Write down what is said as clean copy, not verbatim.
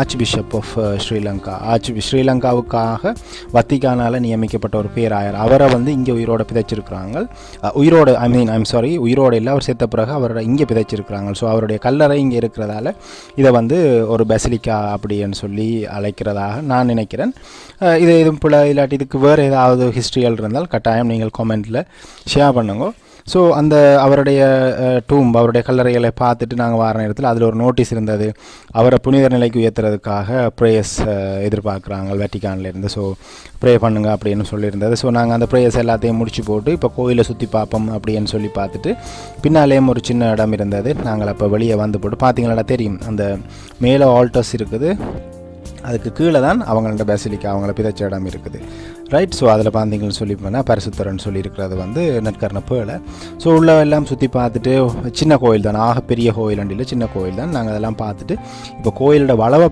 Arch bishop of Sri Lanka, ஸ்ரீலங்காவுக்காக வத்திக்கானால் நியமிக்கப்பட்ட ஒரு பேராயர். அவரை வந்து இங்கே உயிரோட பிதைச்சிருக்கிறாங்க. உயிரோடு இல்லை, அவர் செத்த பிறகு அவரோட இங்கே பிதைச்சிருக்கிறாங்க. ஸோ அவருடைய கல்லறை இங்கே இருக்கிறதால இதை வந்து ஒரு பெசிலிக்கா அப்படின்னு சொல்லி அழைக்கிறதாக நான் நினைக்கிறேன். இது எதுவும் பிள்ளை இல்லாட்டி இதுக்கு வேறு ஏதாவது ஹிஸ்ட்ரிகள் இருந்தால் கட்டாயம் நீங்கள் கமெண்ட்டில் ஷேர் பண்ணுங்க. ஸோ அந்த அவருடைய அவருடைய கல்லறைகளை பார்த்துட்டு நாங்கள் வர நேரத்தில் அதில் ஒரு நோட்டீஸ் இருந்தது, அவரை புனிதர் நிலைக்கு உயர்த்துறதுக்காக ப்ரேயர்ஸ் எதிர்பார்க்குறாங்க வெட்டிக்கான்லேருந்து. ஸோ ப்ரே பண்ணுங்க அப்படின்னு சொல்லியிருந்தது. ஸோ நாங்கள் அந்த ப்ரேயர்ஸ் எல்லாத்தையும் முடிச்சு போட்டு இப்போ கோயிலை சுற்றி பார்ப்போம் அப்படின்னு சொல்லி பார்த்துட்டு பின்னாலேயும் ஒரு சின்ன இடம் இருந்தது. நாங்கள் அப்போ வெளியே வந்து போட்டு பார்த்தீங்களா தெரியும், அந்த மேலே ஆல்டர்ஸ் இருக்குது, அதுக்கு கீழே தான் அவங்களோட பெசிலிக்கா, அவங்கள பிதைச்ச இடம் இருக்குது. ரைட். ஸோ அதில் பார்த்தீங்கன்னு சொல்லி போனால் பரிசுத்தரன் சொல்லியிருக்கிறது வந்து நற்கரண பேழை. ஸோ உள்ள எல்லாம் சுற்றி பார்த்துட்டு சின்ன கோயில் தான், ஆக பெரிய கோயில் அண்டியில் சின்ன கோயில் தான். நாங்கள் அதெல்லாம் பார்த்துட்டு இப்போ கோயிலோட வளவை